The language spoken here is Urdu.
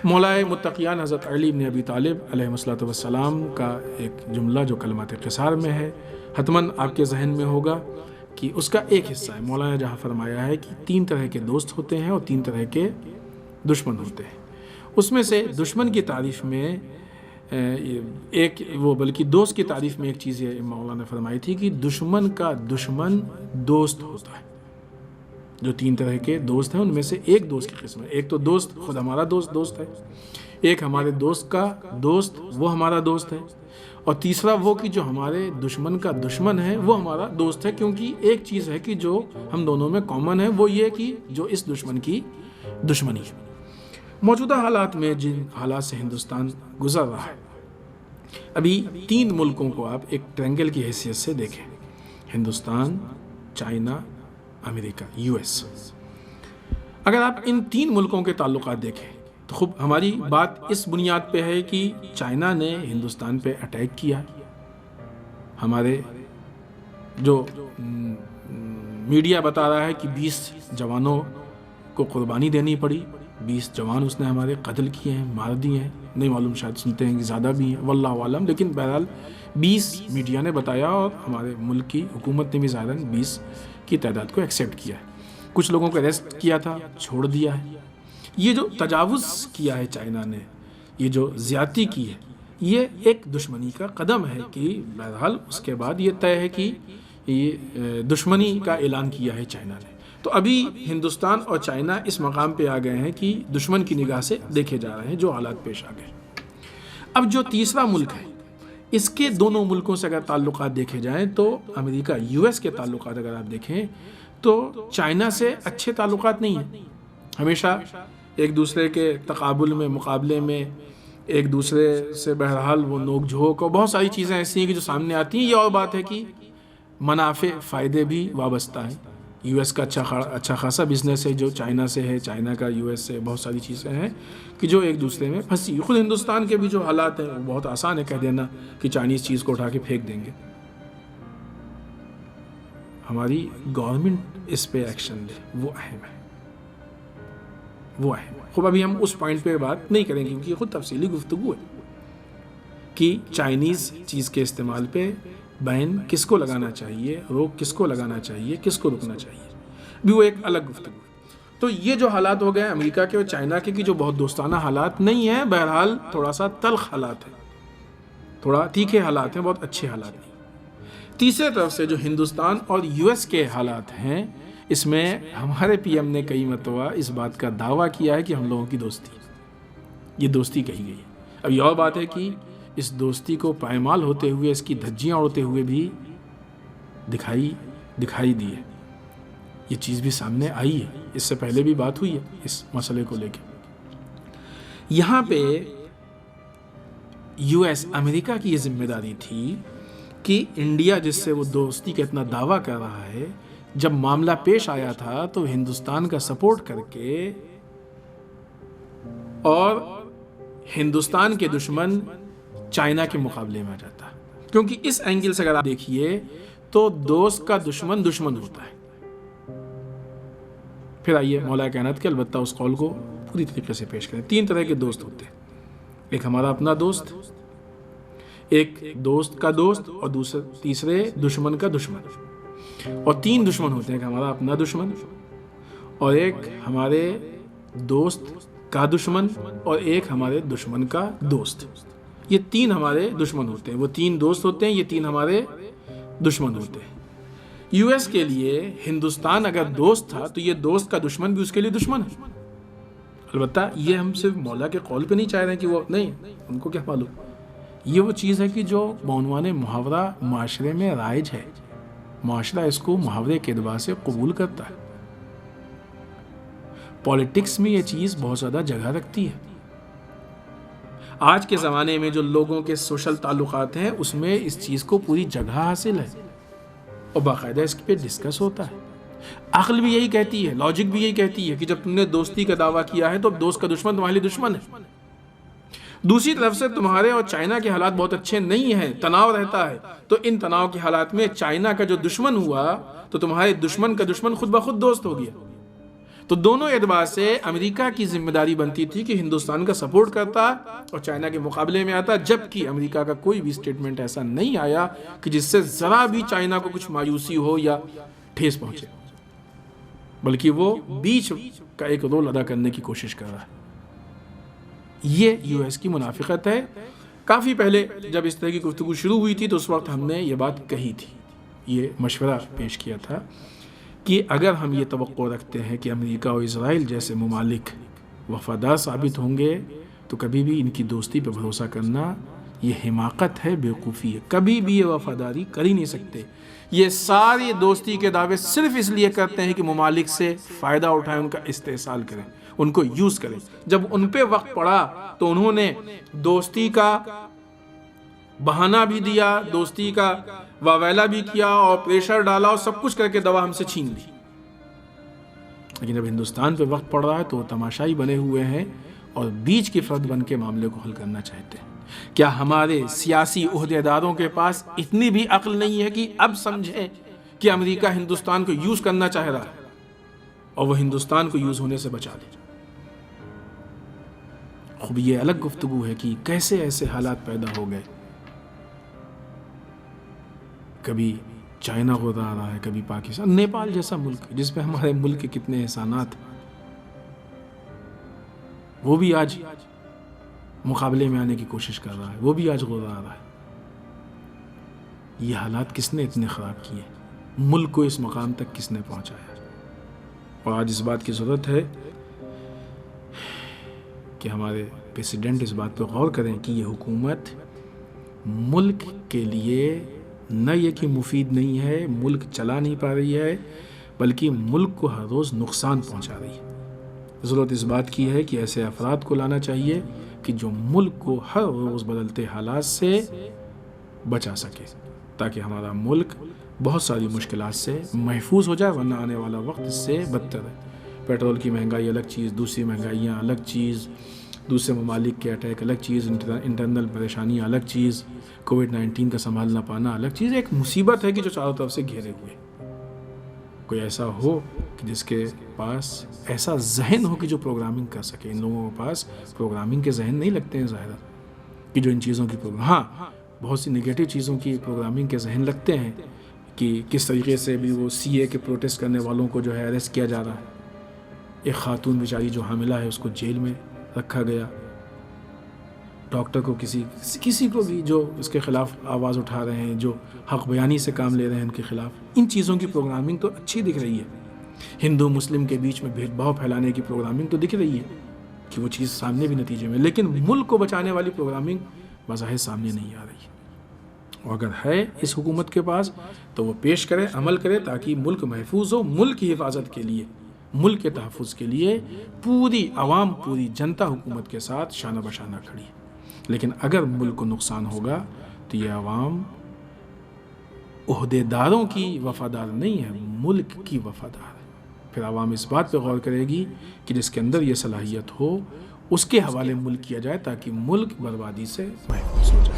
مولائے متقیان حضرت علی بن ابی طالب علیہ الصلوۃ والسلام کا ایک جملہ جو کلمات قصار میں ہے، حتماً آپ کے ذہن میں ہوگا کہ اس کا ایک حصہ ہے۔ مولانا نے جہاں فرمایا ہے کہ 3 طرح کے دوست ہوتے ہیں اور 3 طرح کے دشمن ہوتے ہیں، اس میں سے دشمن کی تعریف میں بلکہ دوست کی تعریف میں ایک چیز یہ مولانا نے فرمائی تھی کہ دشمن کا دشمن دوست ہوتا ہے۔ جو 3 طرح کے دوست ہیں ان میں سے ایک دوست کی قسم ہے۔ ایک تو دوست خود ہمارا دوست ہے، ایک ہمارے دوست کا دوست وہ ہمارا دوست ہے، اور تیسرا وہ کہ جو ہمارے دشمن کا دشمن ہے وہ ہمارا دوست ہے، کیونکہ ایک چیز ہے کہ جو ہم دونوں میں کامن ہے، وہ یہ کہ جو اس دشمن کی دشمنی ہے۔ موجودہ حالات میں جن حالات سے ہندوستان گزر رہا ہے، ابھی 3 ملکوں کو آپ ایک ٹرینگل کی حیثیت سے دیکھیں، ہندوستان، چائنا، امریکہ، US۔ اگر آپ ان 3 ملکوں کے تعلقات دیکھیں تو خوب ہماری بات اس بنیاد پہ ہے کہ چائنا نے ہندوستان پہ اٹیک کیا، ہمارے جو میڈیا بتا رہا ہے کہ 20 جوانوں کو قربانی دینی پڑی، 20 جوان اس نے ہمارے قتل کیے ہیں، مار دیے ہیں، نہیں معلوم، شاید سنتے ہیں کہ زیادہ بھی ہیں، واللہ عالم، لیکن بہرحال 20 میڈیا نے بتایا اور ہمارے ملک کی حکومت نے بھی ظاہراً 20 کی تعداد کو ایکسیپٹ کیا ہے۔ کچھ لوگوں کو اریسٹ کیا تھا، چھوڑ دیا ہے۔ یہ جو تجاوز کیا ہے چائنا نے، یہ جو زیادتی کی ہے، یہ ایک دشمنی کا قدم ہے کہ بہرحال اس کے بعد یہ طے ہے کہ یہ دشمنی کا اعلان کیا ہے چائنا نے۔ تو ابھی ہندوستان اور چائنا اس مقام پہ آ گئے ہیں کہ دشمن کی نگاہ سے دیکھے جا رہے ہیں، جو حالات پیش آ گئے۔ اب جو تیسرا ملک ہے، اس کے دونوں ملکوں سے اگر تعلقات دیکھے جائیں تو امریکہ US کے تعلقات اگر آپ دیکھیں تو چائنا سے اچھے تعلقات نہیں ہیں، ہمیشہ ایک دوسرے کے تقابل میں، مقابلے میں ایک دوسرے سے بہرحال وہ نوک جھوک اور بہت ساری چیزیں ایسی ہیں کہ جو سامنے آتی ہیں۔ یہ اور بات ہے کہ منافع فائدے بھی وابستہ ہیں، US کا اچھا خاصا بزنس ہے جو چائنا سے ہے، چائنا کا US سے، بہت ساری چیزیں ہیں کہ جو ایک دوسرے میں پھنسی۔ خود ہندوستان کے بھی جو حالات ہیں وہ بہت آسان ہے کہہ دینا کہ چائنیز چیز کو اٹھا کے پھینک دیں گے، ہماری گورنمنٹ اس پہ ایکشن لے، وہ اہم ہے، وہ اہم ہے۔ خوب ابھی ہم اس پوائنٹ پہ بات نہیں کریں گے کیونکہ یہ خود تفصیلی گفتگو ہے کہ چائنیز چیز کے استعمال پہ بین کس کو لگانا چاہیے، روک کس کو لگانا چاہیے، کس کو رکنا چاہیے، بھی وہ ایک الگ گفتگو ہے۔ تو یہ جو حالات ہو گئے امریکہ کے اور چائنا کے جو بہت دوستانہ حالات نہیں ہیں، بہرحال تھوڑا سا تلخ حالات ہیں، تھوڑا تیکھے حالات ہیں، بہت اچھے حالات نہیں۔ تیسرے طرف سے جو ہندوستان اور US کے حالات ہیں، اس میں ہمارے PM نے کئی مرتبہ اس بات کا دعویٰ کیا ہے کہ ہم لوگوں کی دوستی، یہ دوستی کہی گئی ہے۔ اب یہ اور بات ہے کہ اس دوستی کو پائمال ہوتے ہوئے، اس کی دھجیاں اڑتے ہوئے بھی دکھائی دی ہے، یہ چیز بھی سامنے آئی ہے، اس سے پہلے بھی بات ہوئی ہے اس مسئلے کو لے کے۔ یہاں پہ US امریکہ کی یہ ذمہ داری تھی کہ انڈیا جس سے وہ دوستی کا اتنا دعویٰ کر رہا ہے، جب معاملہ پیش آیا تھا تو ہندوستان کا سپورٹ کر کے اور ہندوستان کے دشمن چائنا کے مقابلے میں آ جاتا، کیونکہ اس اینگل سے اگر آپ دیکھیے تو دوست کا دشمن دشمن ہوتا ہے۔ پھر آئیے مولا کائنات کے البتہ اس قول کو پوری طریقے سے پیش کریں۔ 3 طرح کے دوست ہوتے ہیں، ایک ہمارا اپنا دوست، ایک دوست کا دوست، اور تیسرے دشمن کا دشمن، اور 3 دشمن ہوتے ہیں، ایک ہمارا اپنا دشمن اور ایک ہمارے دوست کا دشمن اور ایک ہمارے دشمن کا دوست۔ یہ 3 ہمارے دشمن ہوتے ہیں، وہ 3 دوست ہوتے ہیں، یہ 3 ہمارے دشمن ہوتے ہیں۔ US کے لیے ہندوستان اگر دوست تھا تو یہ دوست کا دشمن بھی اس کے لیے دشمن ہے۔ البتہ یہ ہم صرف مولا کے قول پہ نہیں چاہ رہے ہیں کہ وہ نہیں، ان کو کیا معلوم، یہ وہ چیز ہے کہ جو بعنوان محاورہ معاشرے میں رائج ہے، معاشرہ اس کو محاورے کے اعتبار سے قبول کرتا ہے۔ پولیٹکس میں یہ چیز بہت زیادہ جگہ رکھتی ہے۔ آج کے زمانے میں جو لوگوں کے سوشل تعلقات ہیں اس میں اس چیز کو پوری جگہ حاصل ہے اور باقاعدہ اس پہ ڈسکس ہوتا ہے۔ عقل بھی یہی کہتی ہے، لاجک بھی یہی کہتی ہے کہ جب تم نے دوستی کا دعویٰ کیا ہے تو اب دوست کا دشمن تمہارے لیے دشمن ہے۔ دوسری طرف سے تمہارے اور چائنا کے حالات بہت اچھے نہیں ہیں، تناؤ رہتا ہے، تو ان تناؤ کے حالات میں چائنا کا جو دشمن ہوا تو تمہارے دشمن کا دشمن خود بخود دوست ہو گیا۔ تو دونوں اعتبار سے امریکہ کی ذمہ داری بنتی تھی کہ ہندوستان کا سپورٹ کرتا اور چائنا کے مقابلے میں آتا، جبکہ امریکہ کا کوئی بھی اسٹیٹمنٹ ایسا نہیں آیا کہ جس سے ذرا بھی چائنا کو کچھ مایوسی ہو یا ٹھیس پہنچے، بلکہ وہ بیچ کا ایک رول ادا کرنے کی کوشش کر رہا ہے۔ یہ یو ایس کی منافقت ہے۔ کافی پہلے جب اس طرح کی گفتگو شروع ہوئی تھی تو اس وقت ہم نے یہ بات کہی تھی، یہ مشورہ پیش کیا تھا کہ اگر ہم یہ توقع رکھتے ہیں کہ امریکہ اور اسرائیل جیسے ممالک وفادار ثابت ہوں گے تو کبھی بھی ان کی دوستی پہ بھروسہ کرنا یہ حماقت ہے، بیوقوفی ہے، کبھی بھی یہ وفاداری کر ہی نہیں سکتے۔ یہ سارے دوستی کے دعوے صرف اس لیے کرتے ہیں کہ ممالک سے فائدہ اٹھائیں، ان کا استحصال کریں، ان کو یوز کریں۔ جب ان پہ وقت پڑا تو انہوں نے دوستی کا بہانہ بھی دیا، دوستی کا واویلا بھی کیا اور پریشر ڈالا اور سب کچھ کر کے دوا ہم سے چھین لی۔ لیکن جب ہندوستان پہ وقت پڑ رہا ہے تو وہ تماشائی بنے ہوئے ہیں اور بیچ کی فرد بن کے معاملے کو حل کرنا چاہتے ہیں۔ کیا ہمارے سیاسی عہدیداروں کے پاس اتنی بھی عقل نہیں ہے کہ اب سمجھیں کہ امریکہ ہندوستان کو یوز کرنا چاہ رہا ہے اور وہ ہندوستان کو یوز ہونے سے بچا لے؟ خوب یہ الگ گفتگو ہے کہ کیسے ایسے حالات پیدا ہو گئے، کبھی چائنا کو آ رہا ہے، کبھی پاکستان، نیپال جیسا ملک جس پہ ہمارے ملک کے کتنے احسانات، وہ بھی آج مقابلے میں آنے کی کوشش کر رہا ہے، وہ بھی آج غور آ رہا ہے۔ یہ حالات کس نے اتنے خراب کیے، ملک کو اس مقام تک کس نے پہنچایا؟ اور آج اس بات کی ضرورت ہے کہ ہمارے پریزیڈنٹ اس بات پہ غور کریں کہ یہ حکومت ملک کے لیے نہ یہ کہ مفید نہیں ہے، ملک چلا نہیں پا رہی ہے، بلکہ ملک کو ہر روز نقصان پہنچا رہی ہے۔ ضرورت اس بات کی ہے کہ ایسے افراد کو لانا چاہیے کہ جو ملک کو ہر روز بدلتے حالات سے بچا سکے، تاکہ ہمارا ملک بہت ساری مشکلات سے محفوظ ہو جائے، ورنہ آنے والا وقت اس سے بدتر ہے۔ پیٹرول کی مہنگائی الگ چیز، دوسری مہنگائیاں الگ چیز، دوسرے ممالک کے اٹیک الگ چیز، انٹرنل پریشانیاں الگ چیز، کووڈ-19 کا سنبھال نہ پانا الگ چیز، ایک مصیبت ہے کہ جو چاروں طرف سے گھیرے ہوئے۔ کوئی ایسا ہو کہ جس کے پاس ایسا ذہن ہو کہ جو پروگرامنگ کر سکے۔ ان لوگوں کے پاس پروگرامنگ کے ذہن نہیں لگتے ہیں ظاہر کہ جو ان چیزوں کی ہاں بہت سی نگیٹو چیزوں کی پروگرامنگ کے ذہن لگتے ہیں کہ کس طریقے سے بھی وہ سی اے کے پروٹیسٹ کرنے والوں کو جو ہے اریسٹ کیا جا رہا ہے، ایک خاتون بیچاری جو حاملہ ہے اس کو جیل میں رکھا گیا، ڈاکٹر کو کسی کو بھی جو اس کے خلاف آواز اٹھا رہے ہیں، جو حق بیانی سے کام لے رہے ہیں ان کے خلاف، ان چیزوں کی پروگرامنگ تو اچھی دکھ رہی ہے۔ ہندو مسلم کے بیچ میں بھید بھاؤ پھیلانے کی پروگرامنگ تو دکھ رہی ہے کہ وہ چیز سامنے بھی نتیجے میں، لیکن ملک کو بچانے والی پروگرامنگ بظاہر سامنے نہیں آ رہی ہے۔ اور اگر ہے اس حکومت کے پاس تو وہ پیش کرے، عمل کرے، تاکہ ملک محفوظ ہو۔ ملک کی حفاظت کے لیے، ملک کے تحفظ کے لیے پوری عوام، پوری جنتا حکومت کے ساتھ شانہ بشانہ کھڑی ہے۔ لیکن اگر ملک کو نقصان ہوگا تو یہ عوام عہدیداروں کی وفادار نہیں ہے، ملک کی وفادار ہے۔ پھر عوام اس بات پہ غور کرے گی کہ جس کے اندر یہ صلاحیت ہو اس کے حوالے ملک کیا جائے، تاکہ ملک بربادی سے محفوظ ہو جائے۔